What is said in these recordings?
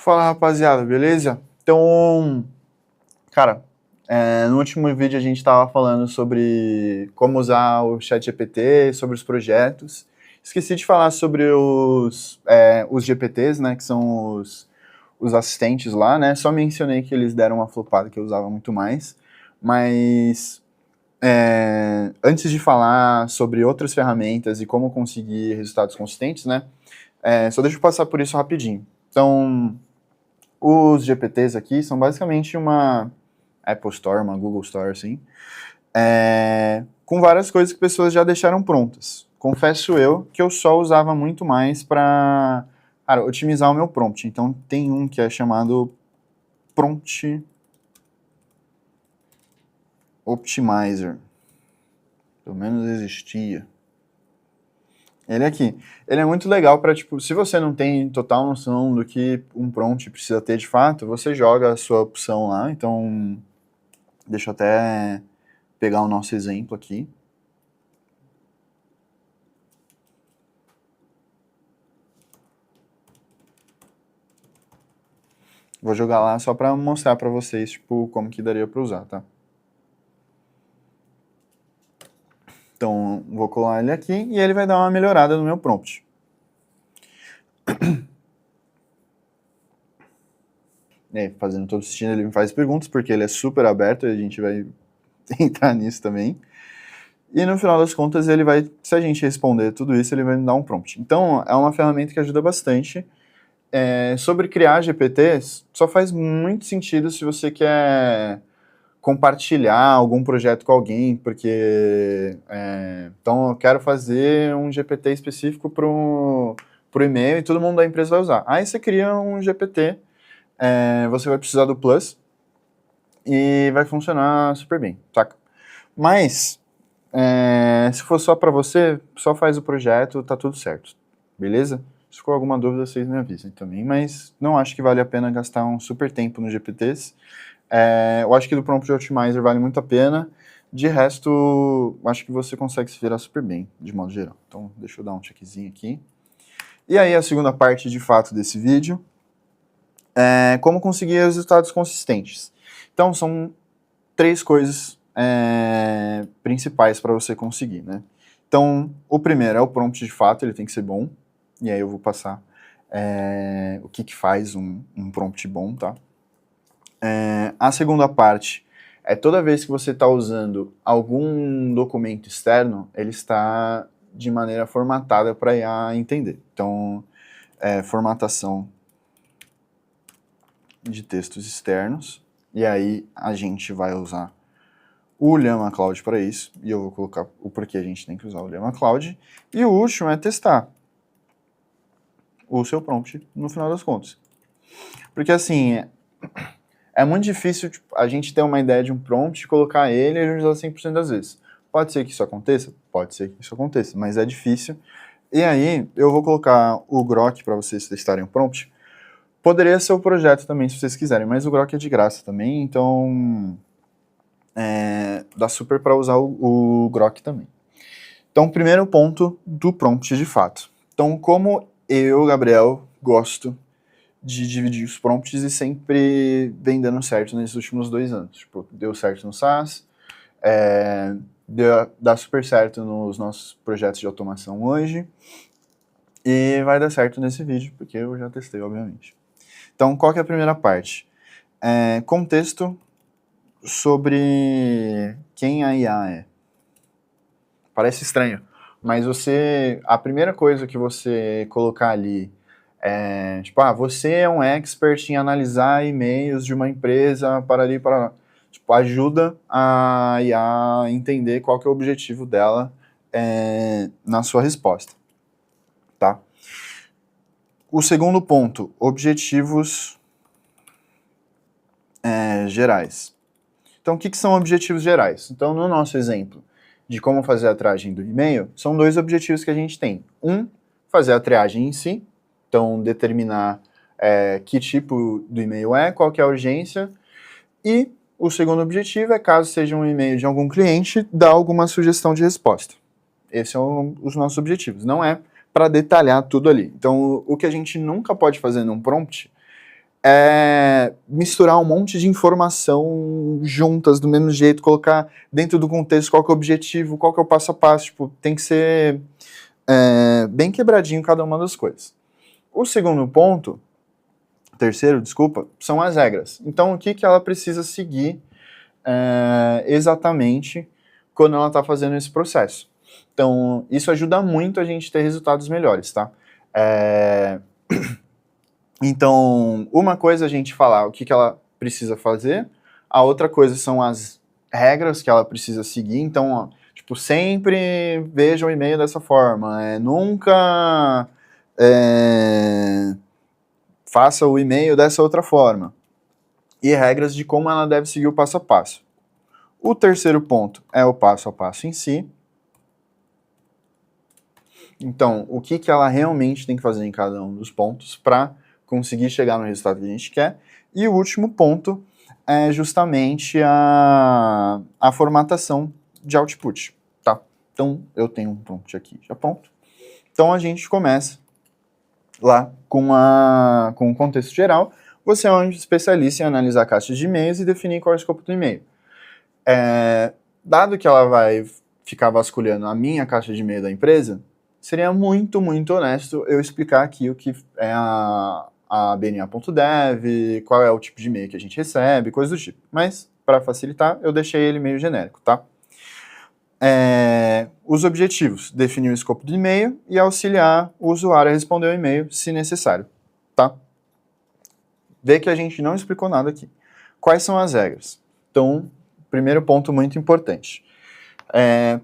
Fala, rapaziada, beleza? Então, cara, no último vídeo a gente estava falando sobre como usar o ChatGPT, sobre os projetos. Esqueci de falar sobre os GPTs, né, que são os assistentes lá, né? Só mencionei que eles deram uma flopada que eu usava muito mais. Mas, antes de falar sobre outras ferramentas e como conseguir resultados consistentes, né? Só deixa eu passar por isso rapidinho. Então, os GPTs aqui são basicamente uma Apple Store, uma Google Store, assim, com várias coisas que pessoas já deixaram prontas. Confesso eu que eu só usava muito mais para, otimizar o meu prompt. Então tem um que é chamado Prompt Optimizer. Pelo menos existia. Ele aqui. Ele é muito legal para, tipo, se você não tem total noção do que um prompt precisa ter de fato, você joga a sua opção lá. Então, deixa eu até pegar o nosso exemplo aqui. Vou jogar lá só para mostrar para vocês, tipo, como que daria para usar, tá? Então, vou colar ele aqui e ele vai dar uma melhorada no meu prompt. Fazendo todo o sentido, ele me faz perguntas, porque ele é super aberto, e a gente vai entrar nisso também. E no final das contas, ele vai, se a gente responder tudo isso, ele vai me dar um prompt. Então, é uma ferramenta que ajuda bastante. Sobre criar GPTs, só faz muito sentido se você quer compartilhar algum projeto com alguém, porque então eu quero fazer um GPT específico pro e-mail e todo mundo da empresa vai usar. Aí você cria um GPT, você vai precisar do Plus e vai funcionar super bem, saca? Mas se for só para você, só faz o projeto, tá tudo certo, beleza? Se ficou alguma dúvida, vocês me avisem também, mas não acho que vale a pena gastar um super tempo nos GPTs. Eu acho que do Prompt Optimizer vale muito a pena. De resto, acho que você consegue se virar super bem, de modo geral. Então, deixa eu dar um checkzinho aqui. E aí, a segunda parte, de fato, desse vídeo é como conseguir resultados consistentes. Então, são três coisas principais para você conseguir, né? Então, o primeiro é o prompt de fato, ele tem que ser bom. E aí eu vou passar o que faz um prompt bom, tá? A segunda parte é toda vez que você está usando algum documento externo, ele está de maneira formatada para a IA entender. Então, formatação de textos externos, e aí a gente vai usar o Llama Cloud para isso, e eu vou colocar o porquê a gente tem que usar o Llama Cloud. E o último é testar o seu prompt no final das contas. Porque assim, é muito difícil tipo, a gente ter uma ideia de um prompt e colocar ele e usar 100% das vezes. Pode ser que isso aconteça? Pode ser que isso aconteça, mas é difícil. E aí, eu vou colocar o Grok para vocês testarem o prompt. Poderia ser o projeto também, se vocês quiserem, mas o Grok é de graça também, então dá super para usar o Grok também. Então, primeiro ponto do prompt de fato. Então, como eu, Gabriel, gosto de dividir os prompts e sempre vem dando certo nesses últimos 2 anos. Tipo, deu certo no SaaS, dá super certo nos nossos projetos de automação hoje, e vai dar certo nesse vídeo, porque eu já testei, obviamente. Então, qual que é a primeira parte? Contexto sobre quem a IA é. Parece estranho, mas a primeira coisa que você colocar ali tipo, você é um expert em analisar e-mails de uma empresa para ali, para lá. Tipo, ajuda a IA entender qual que é o objetivo dela na sua resposta, tá? O segundo ponto, objetivos gerais. Então, o que são objetivos gerais? Então, no nosso exemplo de como fazer a triagem do e-mail, são 2 objetivos que a gente tem. Um, fazer a triagem em si, então determinar que tipo do e-mail qual que é a urgência, e o segundo objetivo é, caso seja um e-mail de algum cliente, dar alguma sugestão de resposta. Esses são os nossos objetivos, não é para detalhar tudo ali. Então, o que a gente nunca pode fazer num prompt misturar um monte de informação juntas do mesmo jeito, colocar dentro do contexto qual que é o objetivo, qual que é o passo a passo, tipo, tem que ser bem quebradinho cada uma das coisas. O segundo ponto, terceiro, desculpa, são as regras. Então, o que ela precisa seguir exatamente quando ela está fazendo esse processo. Então, isso ajuda muito a gente ter resultados melhores, tá? Então, uma coisa é a gente falar o que ela precisa fazer, a outra coisa são as regras que ela precisa seguir. Então, ó, tipo, sempre veja o e-mail dessa forma, nunca faça o e-mail dessa outra forma. E regras de como ela deve seguir o passo a passo. O terceiro ponto é o passo a passo em si. Então, o que ela realmente tem que fazer em cada um dos pontos para conseguir chegar no resultado que a gente quer. E o último ponto é justamente a formatação de output, tá? Então, eu tenho um prompt aqui já pronto. Então, a gente começa lá com um contexto geral. Você é um especialista em analisar caixas de e-mails e definir qual é o escopo do e-mail. Dado que ela vai ficar vasculhando a minha caixa de e-mail da empresa, seria muito, muito honesto eu explicar aqui o que é a bna.dev, qual é o tipo de e-mail que a gente recebe, coisas do tipo. Mas, para facilitar, eu deixei ele meio genérico, tá? Os objetivos, definir o escopo do e-mail e auxiliar o usuário a responder o e-mail, se necessário, tá? Vê que a gente não explicou nada aqui. Quais são as regras? Então, primeiro ponto muito importante.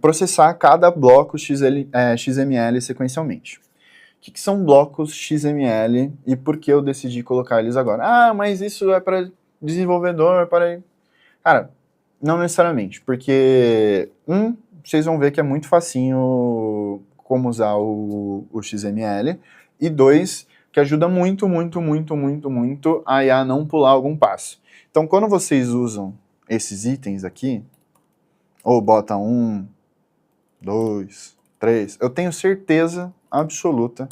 Processar cada bloco XML sequencialmente. O que são blocos XML e por que eu decidi colocar eles agora? Ah, mas isso é para desenvolvedor, para... Cara, não necessariamente, porque vocês vão ver que é muito facinho como usar o XML, e 2, que ajuda muito, muito, muito, muito, muito a IA não pular algum passo. Então, quando vocês usam esses itens aqui, ou bota 1, 2, 3, eu tenho certeza absoluta,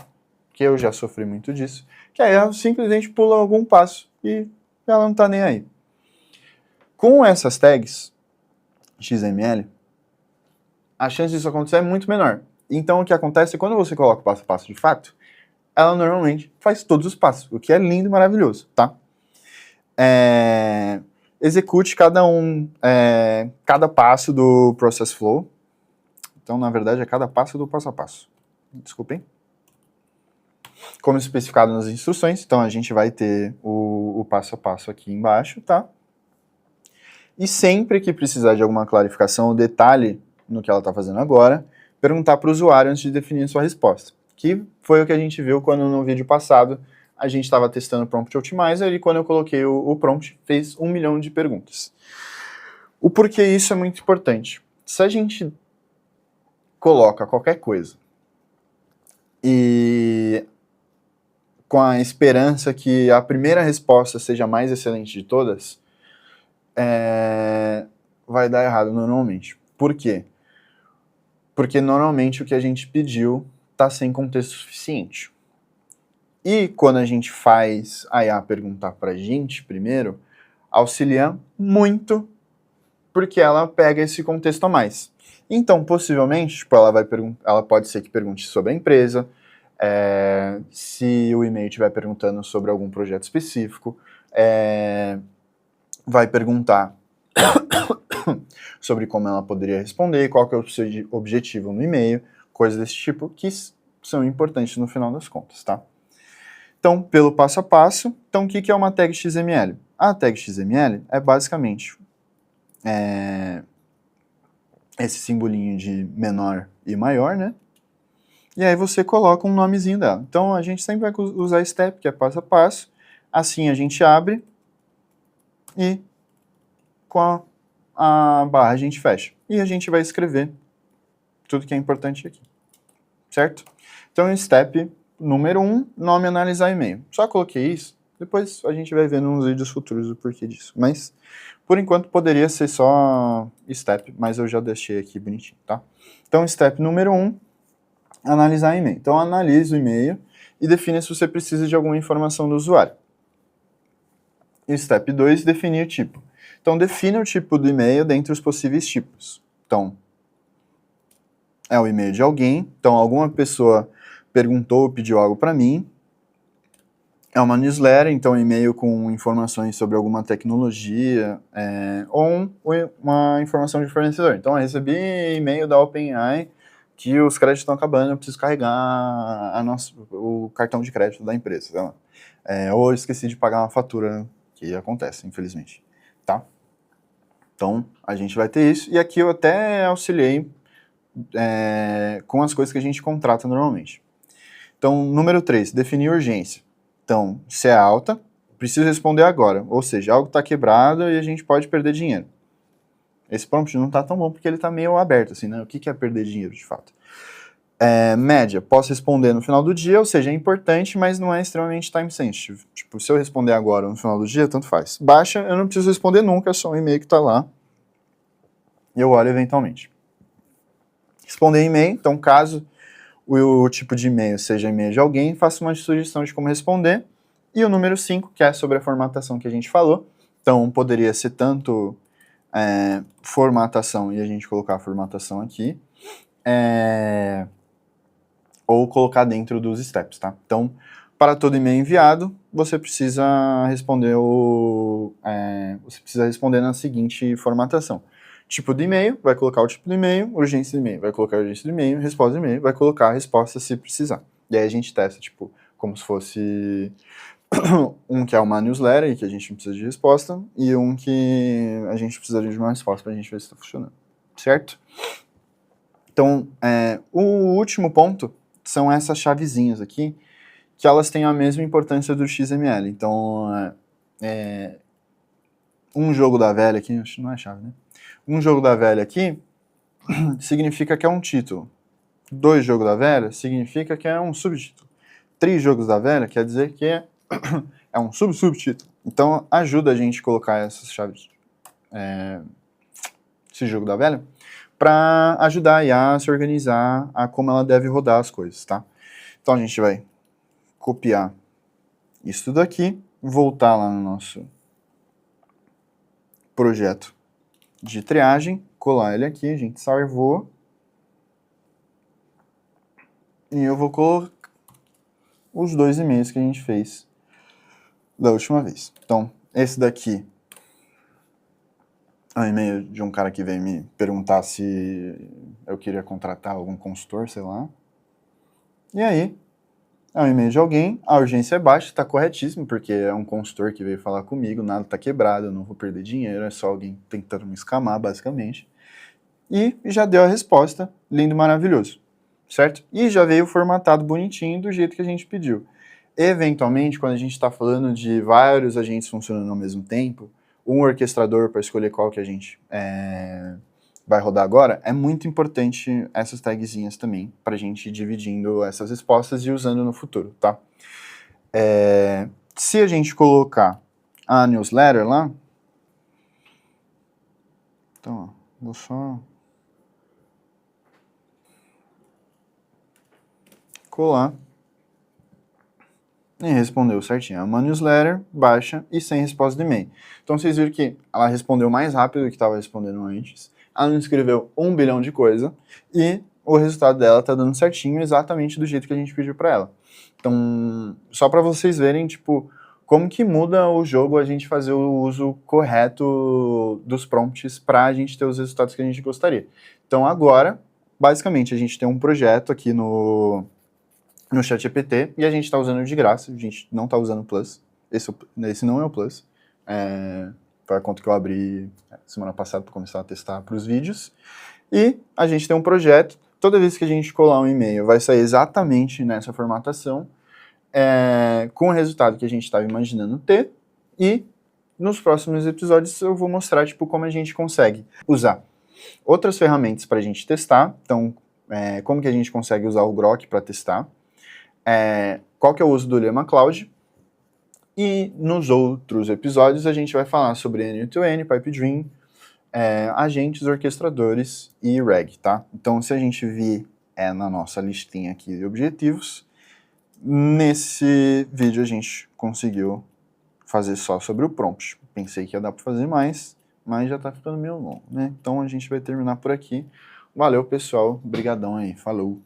que eu já sofri muito disso, que a IA simplesmente pula algum passo e ela não tá nem aí. Com essas tags XML, a chance disso acontecer é muito menor. Então o que acontece é quando você coloca o passo a passo de fato, ela normalmente faz todos os passos, o que é lindo e maravilhoso, tá? Execute cada passo do process flow. Então, na verdade, é cada passo do passo a passo. Desculpem. Como especificado nas instruções, então a gente vai ter o passo a passo aqui embaixo, tá? E sempre que precisar de alguma clarificação ou detalhe no que ela está fazendo agora, perguntar para o usuário antes de definir a sua resposta. Que foi o que a gente viu quando no vídeo passado a gente estava testando o Prompt Optimizer e quando eu coloquei o prompt fez 1 milhão de perguntas. O porquê isso é muito importante. Se a gente coloca qualquer coisa e com a esperança que a primeira resposta seja a mais excelente de todas, vai dar errado normalmente. Por quê? Porque normalmente o que a gente pediu está sem contexto suficiente. E quando a gente faz a IA perguntar para a gente primeiro, auxilia muito porque ela pega esse contexto a mais. Então, possivelmente, tipo, ela pode ser que pergunte sobre a empresa, se o e-mail estiver perguntando sobre algum projeto específico, vai perguntar sobre como ela poderia responder, qual que é o seu objetivo no e-mail, coisas desse tipo que são importantes no final das contas, tá? Então, pelo passo a passo, então o que é uma tag XML? A tag XML é basicamente esse simbolinho de menor e maior, né? E aí você coloca um nomezinho dela. Então a gente sempre vai usar step, que é passo a passo. Assim a gente abre e com a barra a gente fecha. E a gente vai escrever tudo que é importante aqui, certo? Então step número 1, nome analisar e-mail. Só coloquei isso, depois a gente vai ver nos vídeos futuros o porquê disso. Mas por enquanto poderia ser só step, mas eu já deixei aqui bonitinho, tá? Então step número 1, analisar e-mail. Então analise o e-mail e define se você precisa de alguma informação do usuário. E step 2, definir o tipo. Então, defina o tipo do e-mail dentre os possíveis tipos. Então, é o e-mail de alguém. Então, alguma pessoa perguntou ou pediu algo para mim. É uma newsletter, então e-mail com informações sobre alguma tecnologia, ou uma informação de fornecedor. Então, eu recebi e-mail da OpenAI que os créditos estão acabando, eu preciso carregar o cartão de crédito da empresa. Então, ou eu esqueci de pagar uma fatura, que acontece, infelizmente. Tá? Então, a gente vai ter isso. E aqui eu até auxiliei com as coisas que a gente contrata normalmente. Então, número 3, definir urgência. Então, se é alta, preciso responder agora. Ou seja, algo está quebrado e a gente pode perder dinheiro. Esse prompt não está tão bom porque ele está meio aberto, assim, né? O que é perder dinheiro, de fato? Média, posso responder no final do dia, ou seja, é importante, mas não é extremamente time sensitive. Tipo, se eu responder agora ou no final do dia, tanto faz. Baixa, eu não preciso responder nunca, é só um e-mail que está lá. E eu olho eventualmente. Responder e-mail, então caso o tipo de e-mail seja e-mail de alguém, faça uma sugestão de como responder. E o número 5, que é sobre a formatação que a gente falou. Então, poderia ser tanto formatação, e a gente colocar a formatação aqui, ou colocar dentro dos steps, tá? Então, para todo e-mail enviado, você precisa responder na seguinte formatação. Tipo do e-mail, vai colocar o tipo do e-mail, urgência do e-mail, vai colocar a urgência do e-mail, resposta do e-mail, vai colocar a resposta se precisar. E aí a gente testa, tipo, como se fosse um que é uma newsletter e que a gente não precisa de resposta, e um que a gente precisaria de uma resposta pra gente ver se está funcionando, certo? Então, o último ponto são essas chavezinhas aqui, que elas têm a mesma importância do XML. Então, um jogo da velha aqui, acho que não é chave, né? Um jogo da velha aqui significa que é um título. 2 jogos da velha significa que é um subtítulo. 3 jogos da velha quer dizer que é um subtítulo. Então, ajuda a gente a colocar essas chaves, esse jogo da velha, para ajudar a IA a se organizar a como ela deve rodar as coisas, tá? Então, a gente vai copiar isso daqui, voltar lá no nosso projeto de triagem, colar ele aqui, a gente salvou, e eu vou colocar os 2 e-mails que a gente fez da última vez. Então, esse daqui é um e-mail de um cara que veio me perguntar se eu queria contratar algum consultor, sei lá. E aí, é um e-mail de alguém, a urgência é baixa, tá corretíssimo, porque é um consultor que veio falar comigo, nada tá quebrado, eu não vou perder dinheiro, é só alguém tentando me escamar, basicamente. E já deu a resposta, lindo, maravilhoso, certo? E já veio formatado bonitinho do jeito que a gente pediu. Eventualmente, quando a gente está falando de vários agentes funcionando ao mesmo tempo, um orquestrador para escolher qual que a gente vai rodar agora, é muito importante essas tagzinhas também, para a gente ir dividindo essas respostas e usando no futuro, tá? Se a gente colocar a newsletter lá, então, ó, vou só colar e respondeu certinho. É uma newsletter, baixa e sem resposta de e-mail. Então vocês viram que ela respondeu mais rápido do que estava respondendo antes. Ela não escreveu 1 bilhão de coisa e o resultado dela tá dando certinho, exatamente do jeito que a gente pediu para ela. Então, só para vocês verem, tipo, como que muda o jogo a gente fazer o uso correto dos prompts para a gente ter os resultados que a gente gostaria. Então agora, basicamente, a gente tem um projeto aqui no ChatGPT e a gente está usando de graça, a gente não está usando o Plus. Esse não é o Plus. Foi a conta que eu abri semana passada para começar a testar para os vídeos. E a gente tem um projeto, toda vez que a gente colar um e-mail vai sair exatamente nessa formatação, com o resultado que a gente estava imaginando ter, e nos próximos episódios eu vou mostrar tipo, como a gente consegue usar outras ferramentas para a gente testar. Então, como que a gente consegue usar o Grok para testar, qual que é o uso do Llama Cloud, e nos outros episódios a gente vai falar sobre N2N, Pipe Dream, agentes, orquestradores e RAG, tá? Então, se a gente vir na nossa listinha aqui de objetivos, nesse vídeo a gente conseguiu fazer só sobre o prompt. Pensei que ia dar para fazer mais, mas já tá ficando meio longo, né? Então a gente vai terminar por aqui. Valeu, pessoal. Obrigadão aí. Falou.